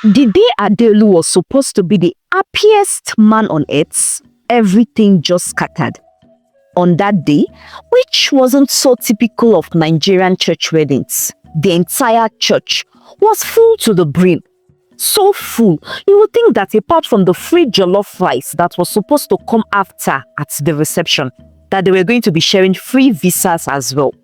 The day Adeolu was supposed to be the happiest man on earth, everything just scattered. On that day, which wasn't so typical of Nigerian church weddings, the entire church was full to the brim. So full, you would think that apart from the free jollof rice that was supposed to come after at the reception, that they were going to be sharing free visas as well.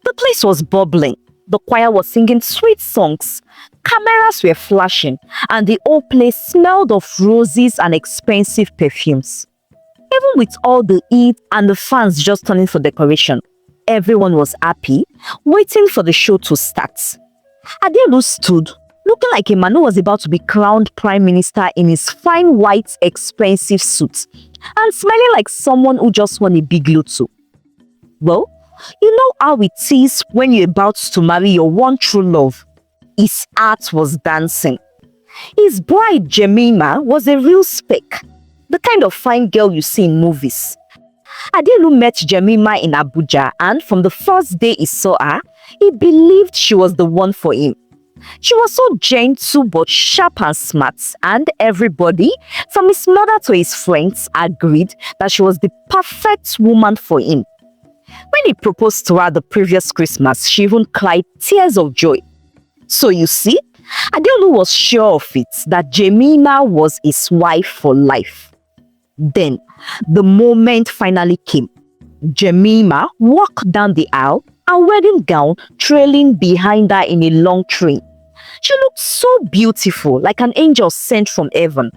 The place was bubbling. The choir was singing sweet songs, cameras were flashing, and the whole place smelled of roses and expensive perfumes. Even with all the heat and the fans just turning for decoration, everyone was happy, waiting for the show to start. Adeolu stood, looking like a man who was about to be crowned prime minister in his fine white expensive suit, and smelling like someone who just won a big lotto. Well, you know how it is when you're about to marry your one true love. His heart was dancing. His bride, Jemima, was a real spec, the kind of fine girl you see in movies. Adeolu met Jemima in Abuja, and from the first day he saw her, he believed she was the one for him. She was so gentle but sharp and smart, and everybody, from his mother to his friends, agreed that she was the perfect woman for him. When he proposed to her the previous Christmas, she even cried tears of joy. So you see, Adeolu was sure of it, that Jemima was his wife for life. Then, the moment finally came. Jemima walked down the aisle, her wedding gown trailing behind her in a long train. She looked so beautiful, like an angel sent from heaven.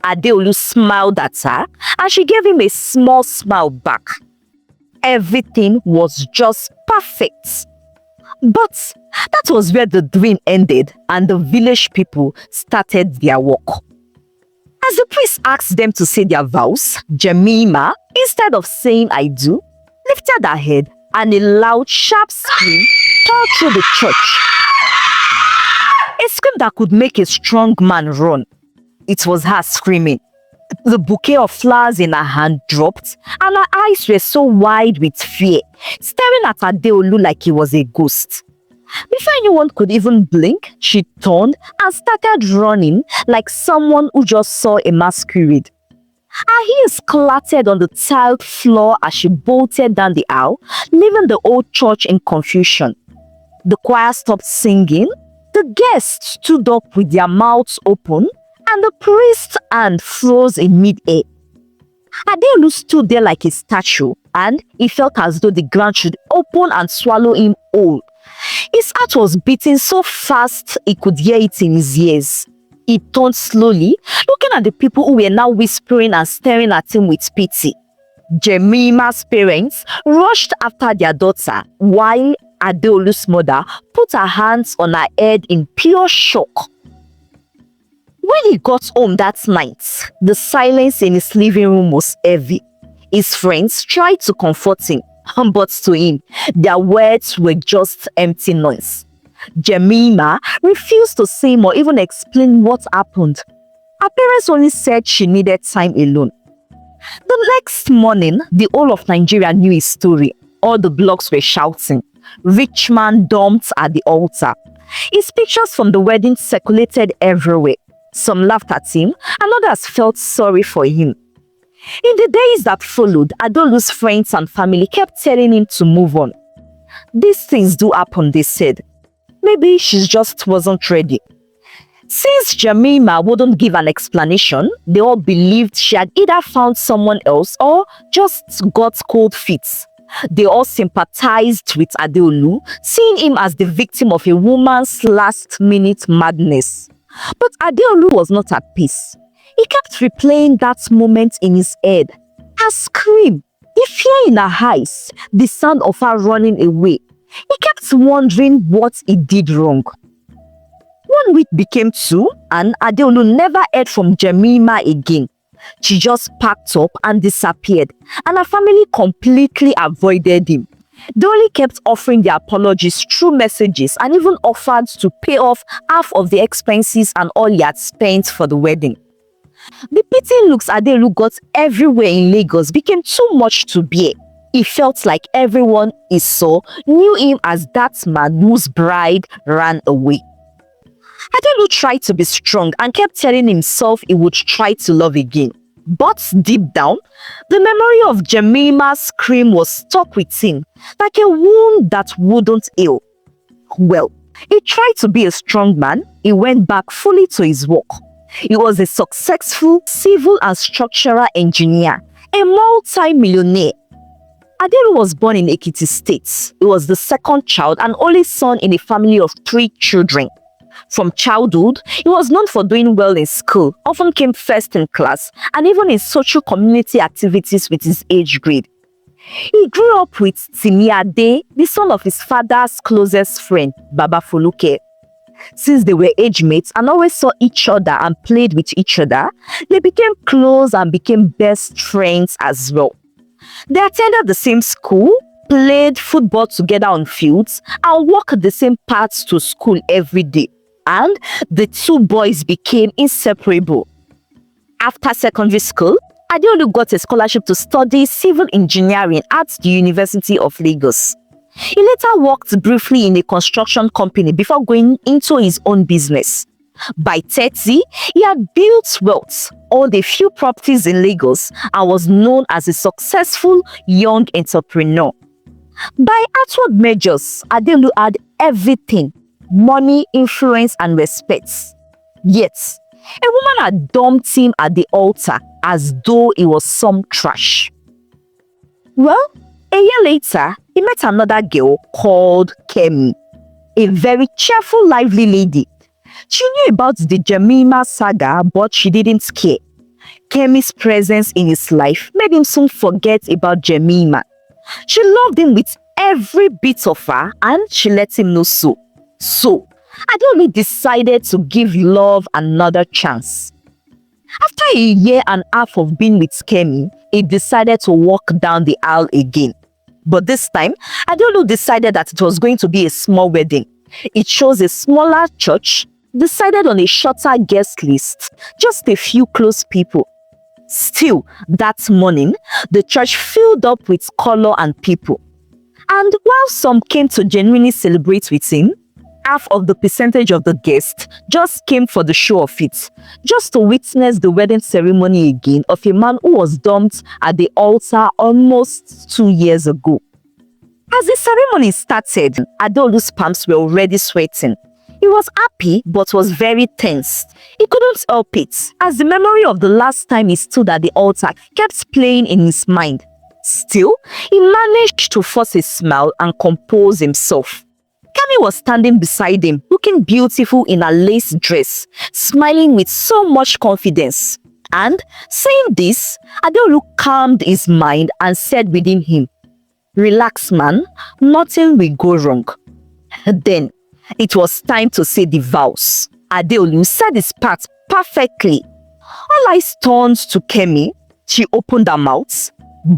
Adeolu smiled at her, and she gave him a small smile back. Everything was just perfect. But that was where the dream ended and the village people started their work. As the priest asked them to say their vows, Jemima, instead of saying I do, lifted her head and a loud, sharp scream tore through the church. A scream that could make a strong man run. It was her screaming. The bouquet of flowers in her hand dropped, and her eyes were so wide with fear, staring at Adeolu like he was a ghost. Before anyone could even blink, she turned and started running like someone who just saw a masquerade. Her heels clattered on the tiled floor as she bolted down the aisle, leaving the old church in confusion. The choir stopped singing, the guests stood up with their mouths open, and the priest's hand froze in mid-air. Adeolu stood there like a statue, and he felt as though the ground should open and swallow him whole. His heart was beating so fast he could hear it in his ears. He turned slowly, looking at the people who were now whispering and staring at him with pity. Jemima's parents rushed after their daughter, while Adeolu's mother put her hands on her head in pure shock. When he got home that night, the silence in his living room was heavy. His friends tried to comfort him, but to him, their words were just empty noise. Jemima refused to say or even explain what happened. Her parents only said she needed time alone. The next morning, the whole of Nigeria knew his story. All the blogs were shouting, "Rich man dumped at the altar." His pictures from the wedding circulated everywhere. Some laughed at him, and others felt sorry for him. In the days that followed, Adeolu's friends and family kept telling him to move on. These things do happen, they said. Maybe she just wasn't ready. Since Jemima wouldn't give an explanation, they all believed she had either found someone else or just got cold feet. They all sympathized with Adeolu, seeing him as the victim of a woman's last-minute madness. But Adeolu was not at peace. He kept replaying that moment in his head. Her scream, the fear in her eyes, the sound of her running away. He kept wondering what he did wrong. 1 week became 2, and Adeolu never heard from Jemima again. She just packed up and disappeared, and her family completely avoided him. They only kept offering their apologies through messages and even offered to pay off half of the expenses and all he had spent for the wedding. The pitying looks Adeolu got everywhere in Lagos became too much to bear. He felt like everyone he saw knew him as that man whose bride ran away. Adelu tried to be strong and kept telling himself he would try to love again. But deep down, the memory of Jemima's scream was stuck with him like a wound that wouldn't heal. Well, he tried to be a strong man. He went back fully to his work. He was a successful civil and structural engineer, a multi-millionaire. Adelu was born in Ekiti State. He was the second child and only son in a family of 3 children. From childhood, he was known for doing well in school, often came first in class, and even in social community activities with his age grade. He grew up with Timiade, the son of his father's closest friend, Baba Foluke. Since they were age mates and always saw each other and played with each other, they became close and became best friends as well. They attended the same school, played football together on fields, and walked the same paths to school every day. And the 2 boys became inseparable. After secondary school, Adeolu got a scholarship to study civil engineering at the University of Lagos. He later worked briefly in a construction company before going into his own business. By 30, he had built wealth, owned a few properties in Lagos, and was known as a successful young entrepreneur. By outward measures, Adelu had everything: money, influence, and respect. Yet, a woman had dumped him at the altar as though he was some trash. Well, a year later, he met another girl called Kemi, a very cheerful, lively lady. She knew about the Jemima saga, but she didn't care. Kemi's presence in his life made him soon forget about Jemima. She loved him with every bit of her, and she let him know so. So, Adelu decided to give love another chance. After a year and a half of being with Kemi, he decided to walk down the aisle again. But this time, Adelu decided that it was going to be a small wedding. It chose a smaller church, decided on a shorter guest list, just a few close people. Still, that morning, the church filled up with color and people. And while some came to genuinely celebrate with him, half of the percentage of the guests just came for the show of it, just to witness the wedding ceremony again of a man who was dumped at the altar almost 2 years ago. As the ceremony started, Adeolu's palms were already sweating. He was happy but was very tense. He couldn't help it, as the memory of the last time he stood at the altar kept playing in his mind. Still, he managed to force a smile and compose himself. Kemi was standing beside him, looking beautiful in her lace dress, smiling with so much confidence. And saying this, Adeolu calmed his mind and said within him, "Relax, man, nothing will go wrong." Then, it was time to say the vows. Adeolu said his part perfectly. All eyes turned to Kemi. She opened her mouth,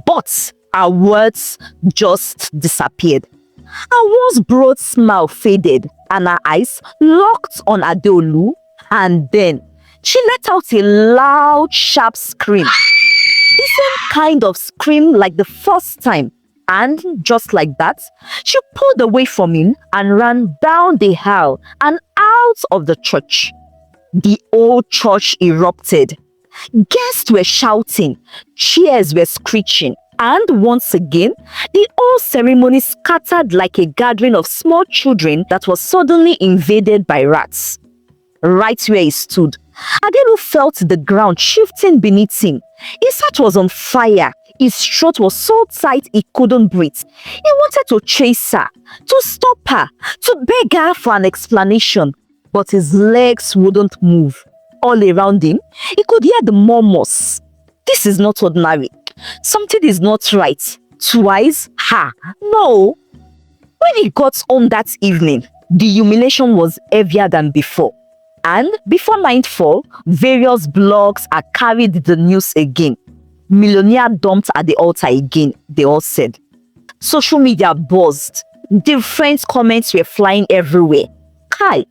but her words just disappeared. Her once broad smile faded and her eyes locked on Adeolu, and then she let out a loud, sharp scream. The same kind of scream like the first time. And just like that, she pulled away from him and ran down the aisle and out of the church. The whole church erupted. Guests were shouting, cheers were screeching, and once again, the whole ceremony scattered like a gathering of small children that was suddenly invaded by rats. Right where he stood, Adelu felt the ground shifting beneath him. His heart was on fire. His throat was so tight he couldn't breathe. He wanted to chase her, to stop her, to beg her for an explanation. But his legs wouldn't move. All around him, he could hear the murmurs. This is not ordinary. Something is not right. Twice? Ha! No! When he got home that evening, the humiliation was heavier than before. And before nightfall, various blogs had carried the news again. Millionaire dumped at the altar again, they all said. Social media buzzed. Different comments were flying everywhere. Kai,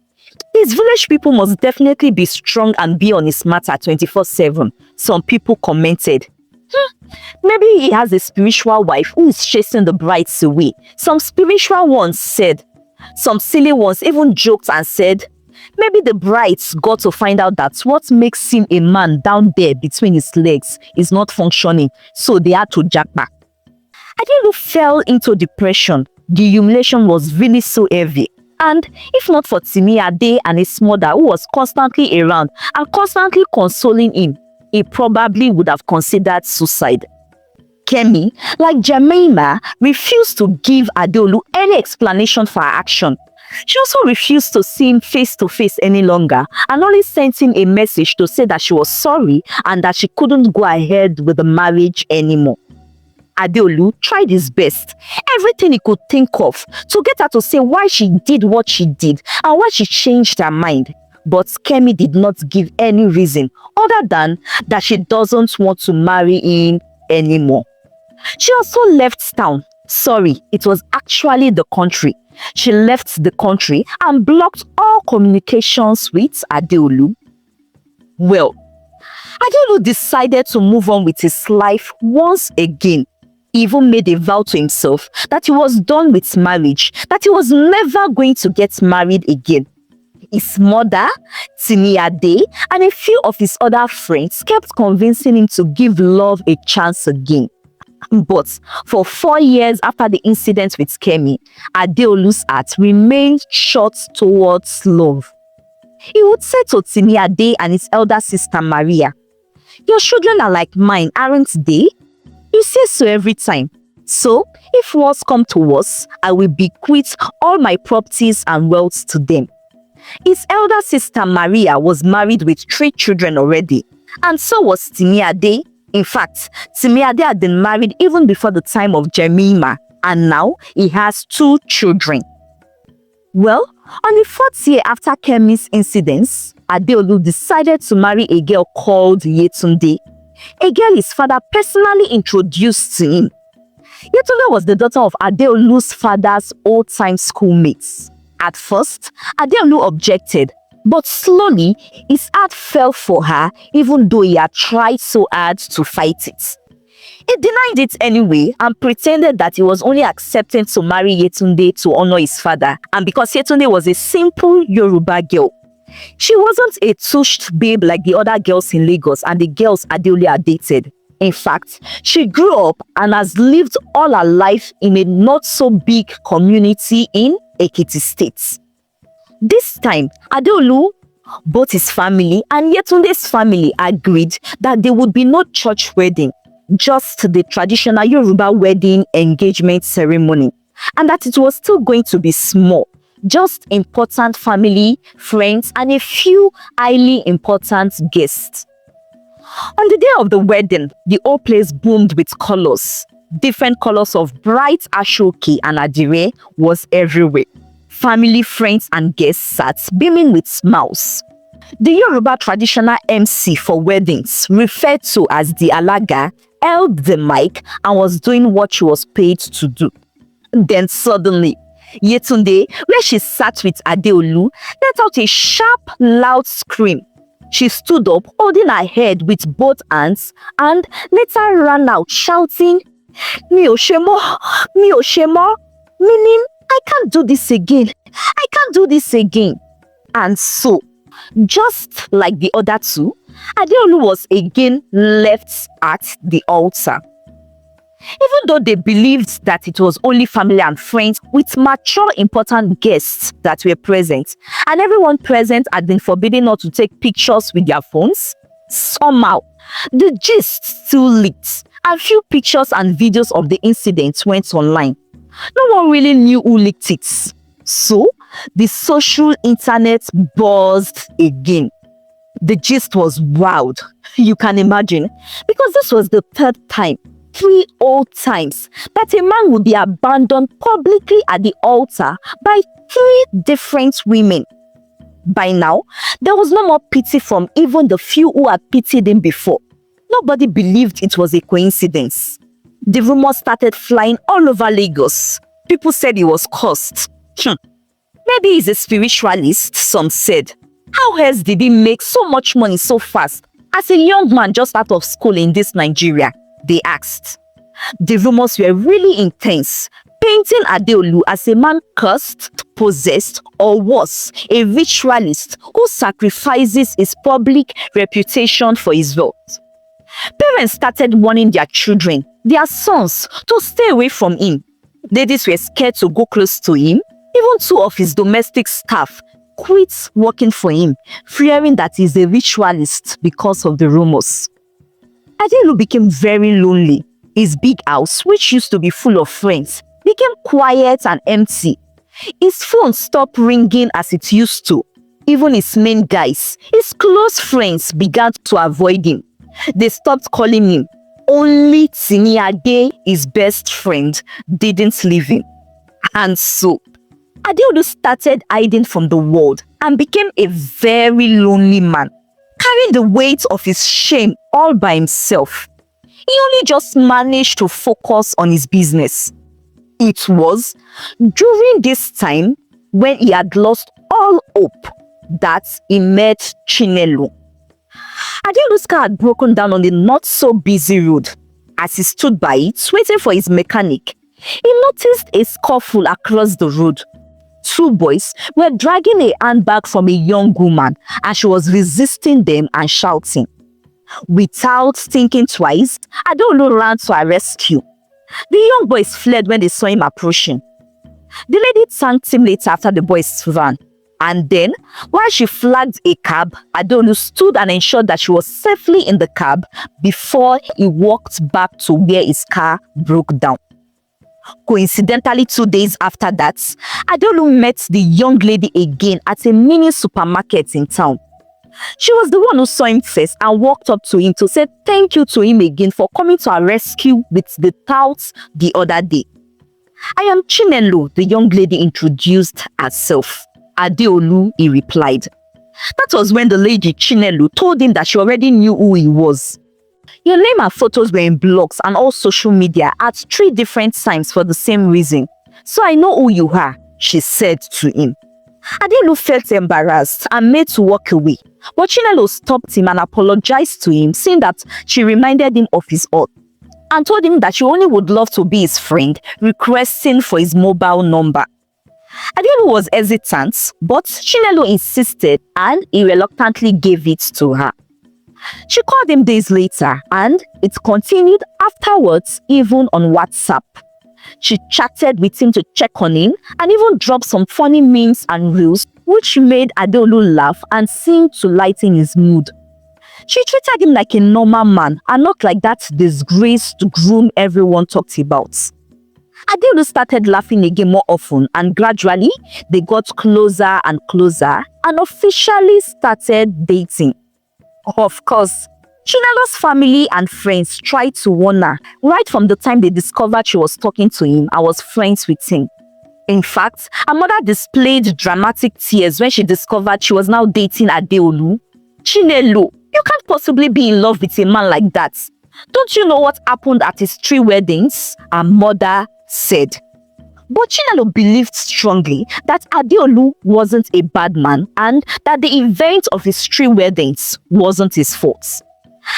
his village people must definitely be strong and be on his matter 24/7. Some people commented. Maybe he has a spiritual wife who is chasing the brides away. Some spiritual ones said. Some silly ones even joked and said, Maybe the brides got to find out that what makes him a man down there between his legs is not functioning, so they had to jack back. Adelu fell into depression. The humiliation was really so heavy. And if not for Timi Ade and his mother, who was constantly around and constantly consoling him, he probably would have considered suicide. Kemi, like Jemima, refused to give Adeolu any explanation for her action. She also refused to see him face to face any longer and only sent him a message to say that she was sorry and that she couldn't go ahead with the marriage anymore. Adeolu tried his best, everything he could think of, to get her to say why she did what she did and why she changed her mind. But Kemi did not give any reason other than that she doesn't want to marry him anymore. She also left town. Sorry, it was actually the country. She left the country and blocked all communications with Adeolu. Well, Adeolu decided to move on with his life once again. He even made a vow to himself that he was done with marriage, that he was never going to get married again. His mother, Timi Ade, and a few of his other friends kept convincing him to give love a chance again. But for 4 years after the incident with Kemi, Adeolu's heart remained shut towards love. He would say to Timi Ade and his elder sister Maria, "Your children are like mine, aren't they? You say so every time. So, if worse come to worse, I will bequeath all my properties and wealth to them." His elder sister Maria was married with 3 children already, and so was Timi Ade. In fact, Timi Ade had been married even before the time of Jemima, and now he has 2 children. Well, on the 4th year after Kemi's incidents, Adeolu decided to marry a girl called Yetunde, a girl his father personally introduced to him. Yetunde was the daughter of Adeolu's father's old-time schoolmates. At first, Adeolu objected, but slowly his heart fell for her even though he had tried so hard to fight it. He denied it anyway and pretended that he was only accepting to marry Yetunde to honor his father, and because Yetunde was a simple Yoruba girl. She wasn't a tushed babe like the other girls in Lagos and the girls Adeolu had dated. In fact, she grew up and has lived all her life in a not so big community in Ekiti State. This time, Adeolu, both his family and Yetunde's family agreed that there would be no church wedding, just the traditional Yoruba wedding engagement ceremony, and that it was still going to be small, just important family, friends, and a few highly important guests. On the day of the wedding, the whole place boomed with colors. Different colors of bright ashoke and adire was everywhere. Family, friends, and guests sat beaming with smiles. The Yoruba traditional MC for weddings, referred to as the Alaga, held the mic and was doing what she was paid to do. Then suddenly, Yetunde, where she sat with Adeolu, let out a sharp, loud scream. She stood up, holding her head with both hands, and later ran out shouting, "Mi ò ṣe mọ́, mi ò ṣe mọ́," meaning, "I can't do this again. I can't do this again." And so, just like the other two, Adeolu was again left at the altar. Even though they believed that it was only family and friends with mature important guests that were present, and everyone present had been forbidden not to take pictures with their phones, somehow the gist still leaked, and few pictures and videos of the incident went online. No one really knew who leaked it. So, the social internet buzzed again. The gist was wild, you can imagine, because this was the 3rd time, 3 old times, that a man would be abandoned publicly at the altar by 3 different women. By now, there was no more pity from even the few who had pitied him before. Nobody believed it was a coincidence. The rumors started flying all over Lagos. People said he was cursed. Maybe he's a spiritualist, some said. How else did he make so much money so fast as a young man just out of school in this Nigeria? They asked. The rumors were really intense, painting Adeolu as a man cursed, possessed, or worse, a ritualist who sacrifices his public reputation for his wealth. Parents started warning their children, their sons, to stay away from him. Ladies were scared to go close to him. Even 2 of his domestic staff quit working for him, fearing that he's a ritualist because of the rumors. Adelu became very lonely. His big house, which used to be full of friends, became quiet and empty. His phone stopped ringing as it used to. Even his main guys, his close friends, began to avoid him. They stopped calling him. Only Tiniade, his best friend, didn't leave him. And so, Adeolu started hiding from the world and became a very lonely man, carrying the weight of his shame all by himself. He only just managed to focus on his business. It was during this time, when he had lost all hope, that he met Chinelo. Adeolu's car had broken down on the not-so-busy road. As he stood by it, waiting for his mechanic, he noticed a scuffle across the road. 2 boys were dragging a handbag from a young woman, and she was resisting them and shouting. Without thinking twice, Adeolu ran to her rescue. The young boys fled when they saw him approaching. The lady thanked him later after the boys ran. And then, while she flagged a cab, Adeolu stood and ensured that she was safely in the cab before he walked back to where his car broke down. Coincidentally, 2 days after that, Adeolu met the young lady again at a mini supermarket in town. She was the one who saw him first and walked up to him to say thank you to him again for coming to our rescue with the touts the other day. "I am Chinelo," the young lady introduced herself. "Adeolu," he replied. That was when the lady Chinelo told him that she already knew who he was. "Your name and photos were in blogs and all social media at 3 different times for the same reason. So I know who you are," she said to him. Adeolu felt embarrassed and made to walk away. But Chinelo stopped him and apologized to him, saying that she reminded him of his oath and told him that she only would love to be his friend, requesting for his mobile number. Adeolu was hesitant, but Chinelo insisted and he reluctantly gave it to her. She called him days later and it continued afterwards, even on WhatsApp. She chatted with him to check on him and even dropped some funny memes and reels, which made Adeolu laugh and seemed to lighten his mood. She treated him like a normal man and not like that disgraced groom everyone talked about. Adeolu started laughing again more often, and gradually they got closer and closer and officially started dating. Of course, Chinelo's family and friends tried to warn her right from the time they discovered she was talking to him and was friends with him. In fact, her mother displayed dramatic tears when she discovered she was now dating Adeolu. "Chinelo, you can't possibly be in love with a man like that. Don't you know what happened at his 3 weddings?" her mother said. But Chinelo believed strongly that Adeolu wasn't a bad man and that the event of his 3 weddings wasn't his fault.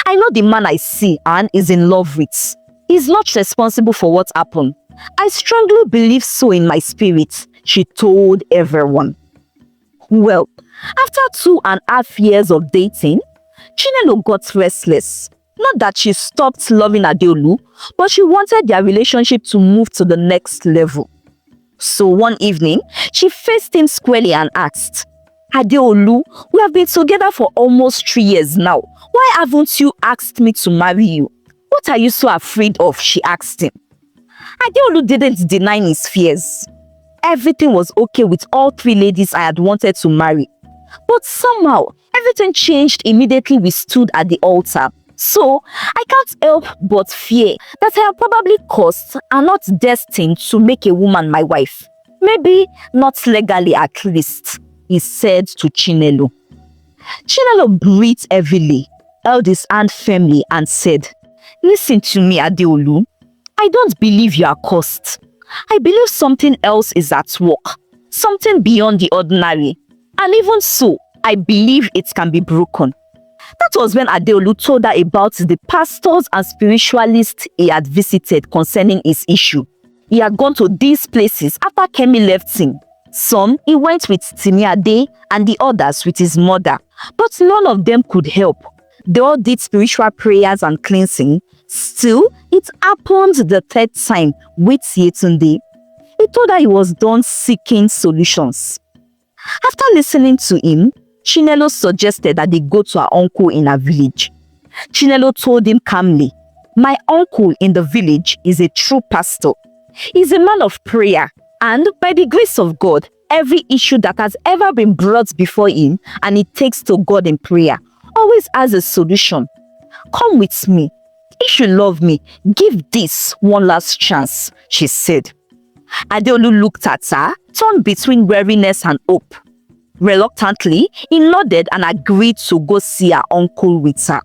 "I know the man I see and is in love with. He's not responsible for what happened. I strongly believe so in my spirit," she told everyone. Well, after 2.5 years of dating, Chinelo got restless. Not that she stopped loving Adeolu, but she wanted their relationship to move to the next level. So one evening, she faced him squarely and asked, "Adeolu, we have been together for almost 3 years now. Why haven't you asked me to marry you? What are you so afraid of?" she asked him. Adeolu didn't deny his fears. Everything was okay with all 3 ladies I had wanted to marry. But somehow, everything changed immediately we stood at the altar. So, I can't help but fear that I am probably cursed and not destined to make a woman my wife. Maybe not legally at least, he said to Chinelo. Chinelo breathed heavily, held his hand firmly and said, "Listen to me, Adeolu. I don't believe you are cursed. I believe something else is at work, something beyond the ordinary. And even so, I believe it can be broken." That was when Adeolu told her about the pastors and spiritualists he had visited concerning his issue. He had gone to these places after Kemi left him, Some he went with Timiade and the others with his mother, but none of them could help. They all did spiritual prayers and cleansing. Still, it happened the third time with Yetunde. He told her he was done seeking solutions. After listening to him, Chinelo suggested that they go to her uncle in her village. Chinelo told him calmly, "My uncle in the village is a true pastor. He's a man of prayer, and by the grace of God, every issue that has ever been brought before him and he takes to God in prayer always has a solution. Come with me. If you love me, give this one last chance," she said. Adeolu looked at her, torn between weariness and hope. Reluctantly, he nodded and agreed to go see her uncle with her.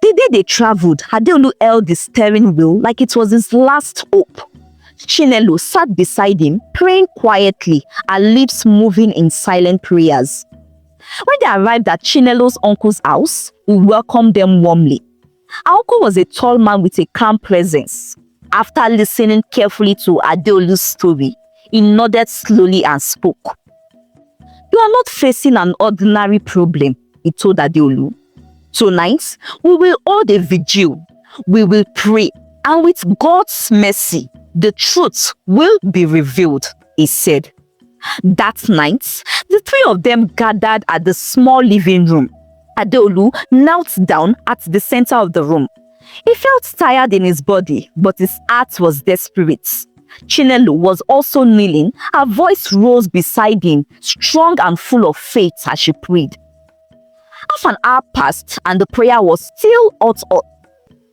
The day they traveled, Adeolu held the steering wheel like it was his last hope. Chinelo sat beside him, praying quietly, her lips moving in silent prayers. When they arrived at Chinelo's uncle's house, he welcomed them warmly. Our uncle was a tall man with a calm presence. After listening carefully to Adeolu's story, he nodded slowly and spoke. "You are not facing an ordinary problem," he told Adeolu. "Tonight, we will hold a vigil. We will pray, and with God's mercy, the truth will be revealed," he said. That night, the three of them gathered at the small living room. Adeolu knelt down at the center of the room. He felt tired in his body, but his heart was desperate. Chinelo was also kneeling. Her voice rose beside him, strong and full of faith as she prayed. Half an hour passed and the prayer was still hot.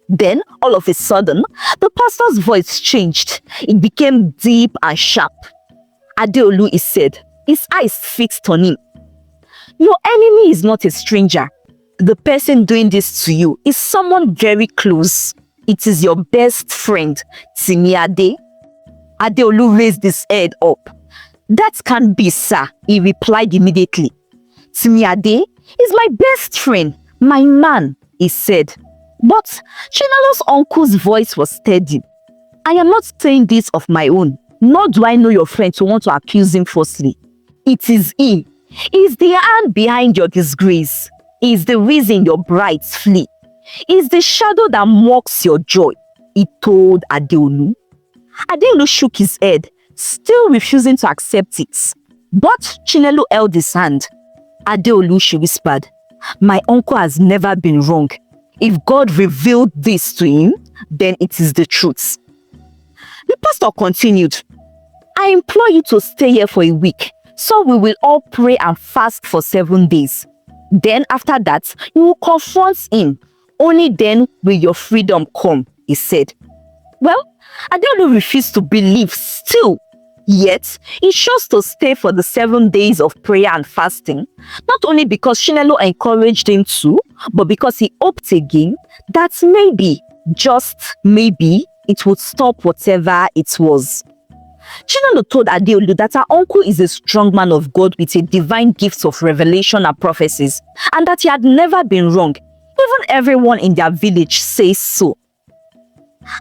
Then, all of a sudden, the pastor's voice changed. It became deep and sharp. "Adeolu," he said, his eyes fixed on him. "Your enemy is not a stranger. The person doing this to you is someone very close. It is your best friend, Timiade." Adeolu raised his head up. "That can't be, sir," he replied immediately. "Timiade is my best friend, my man," he said. But Chinelo's uncle's voice was steady. "I am not saying this of my own, nor do I know your friend to want to accuse him falsely. It is him. He is the hand behind your disgrace. He is the reason your brides flee. He is the shadow that mocks your joy," he told Adeolu. Adeolu shook his head, still refusing to accept it. But Chinelo held his hand. "Adeolu," she whispered, "my uncle has never been wrong. If God revealed this to him, then it is the truth." The pastor continued, "I implore you to stay here for a week, so we will all pray and fast for 7 days. Then after that, you will confront him. Only then will your freedom come," he said. Well, Adeolu refused to believe still. Yet, he chose to stay for the 7 days of prayer and fasting, not only because Chinelo encouraged him to, but because he hoped again that maybe, just maybe, it would stop whatever it was. Chinelo told Adeolu that her uncle is a strong man of God with a divine gift of revelation and prophecies, and that he had never been wrong. Even everyone in their village says so.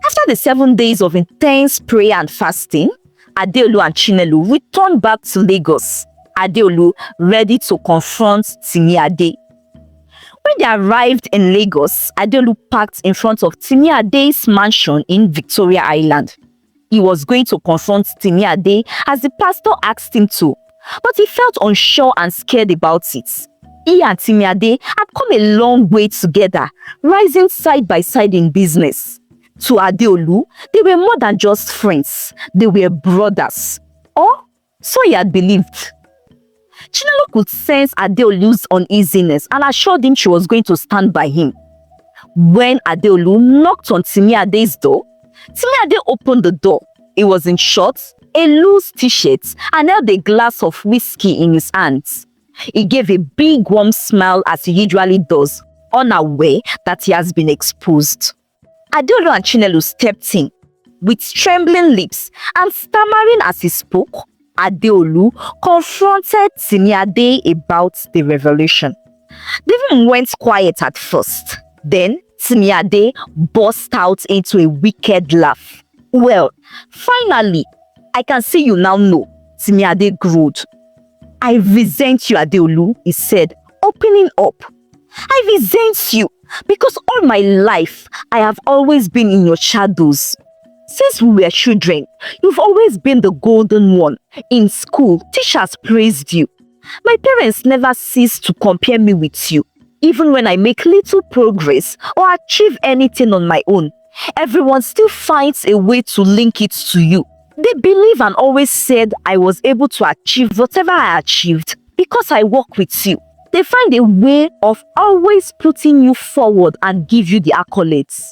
After the 7 days of intense prayer and fasting, Adeolu and Chinelo returned back to Lagos. Adeolu ready to confront Timiade. When they arrived in Lagos, Adeolu parked in front of Timiade's mansion in Victoria Island. He was going to confront Timiade as the pastor asked him to, but he felt unsure and scared about it. He and Timiade had come a long way together, rising side by side in business. To Adeolu, they were more than just friends. They were brothers. Or so he had believed. Chinelo could sense Adeolu's uneasiness and assured him she was going to stand by him. When Adeolu knocked on Timiade's door, Timiade opened the door. He was in shorts, a loose t-shirt, and held a glass of whiskey in his hands. He gave a big warm smile as he usually does, unaware that he has been exposed. Adeolu and Chinelo stepped in. With trembling lips and stammering as he spoke, Adeolu confronted Timiade about the revelation. The room went quiet at first. Then Timiade burst out into a wicked laugh. "Well, finally, I can see you now know. Timiade growled. I resent you, Adeolu, he said, opening up. I resent you because all my life I have always been in your shadows. Since we were children, you've always been the golden one. In school, teachers praised you. My parents never ceased to compare me with you. Even when I make little progress or achieve anything on my own, everyone still finds a way to link it to you. They believe and always said I was able to achieve whatever I achieved because I work with you. They find a way of always putting you forward and give you the accolades.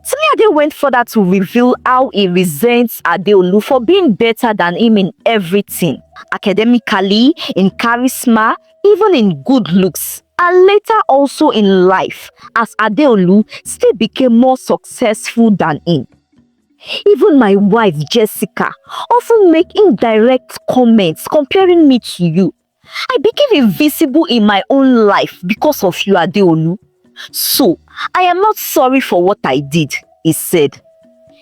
Timiade went further to reveal how he resents Adeolu for being better than him in everything, academically, in charisma, even in good looks, and later also in life, as Adeolu still became more successful than him. Even my wife Jessica often make indirect comments comparing me to you. I became invisible in my own life because of you, Adeolu. So, I am not sorry for what I did, he said.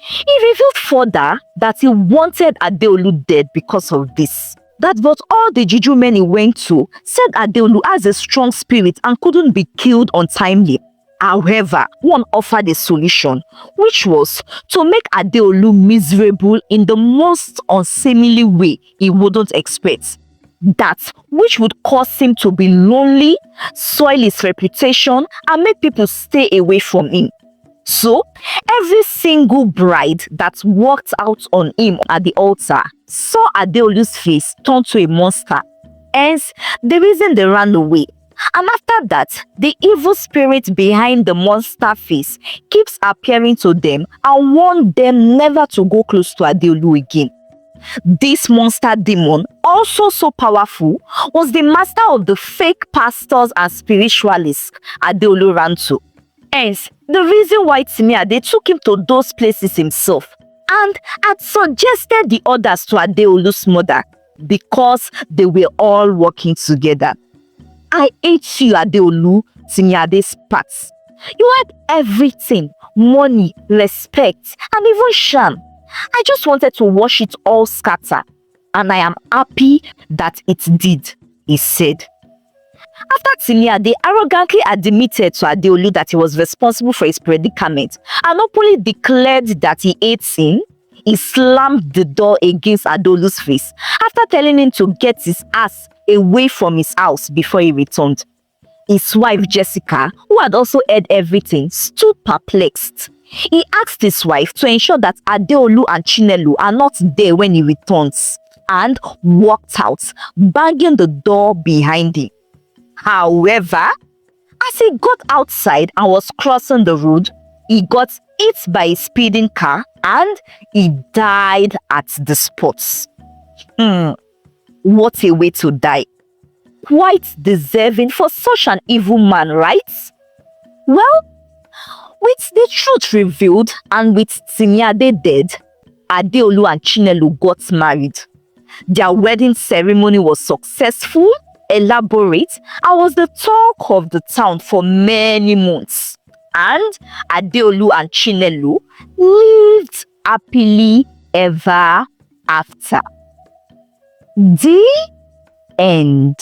He revealed further that he wanted Adeolu dead because of this. That but all the juju men he went to said Adeolu has a strong spirit and couldn't be killed untimely. However, one offered a solution, which was to make Adeolu miserable in the most unseemly way he wouldn't expect. That which would cause him to be lonely, soil his reputation, and make people stay away from him. So, every single bride that walked out on him at the altar saw Adeolu's face turn to a monster. Hence, the reason they ran away. And after that, the evil spirit behind the monster face keeps appearing to them and warned them never to go close to Adeolu again. This monster demon, also so powerful, was the master of the fake pastors and spiritualists Adeolu ran to. Hence, the reason why Timiade took him to those places himself and had suggested the others to Adeolu's mother because they were all working together. I hate you, Adeolu, Timiade spat. You had everything, money, respect, and even charm. I just wanted to watch it all scatter, and I am happy that it did, he said. After Timiade arrogantly admitted to Adeolu that he was responsible for his predicament and openly declared that he hates him, he slammed the door against Adeolu's face after telling him to get his ass away from his house before he returned. His wife Jessica, who had also heard everything, stood perplexed. He asked his wife to ensure that Adeolu and Chinelo are not there when he returns and walked out, banging the door behind him. However, as he got outside and was crossing the road, he got hit by a speeding car and he died at the spot. What a way to die. Quite deserving for such an evil man, right? Well, with the truth revealed and with Timiade dead, Adeolu and Chinelo got married. Their wedding ceremony was successful, elaborate, and was the talk of the town for many months. And Adeolu and Chinelo lived happily ever after. The end.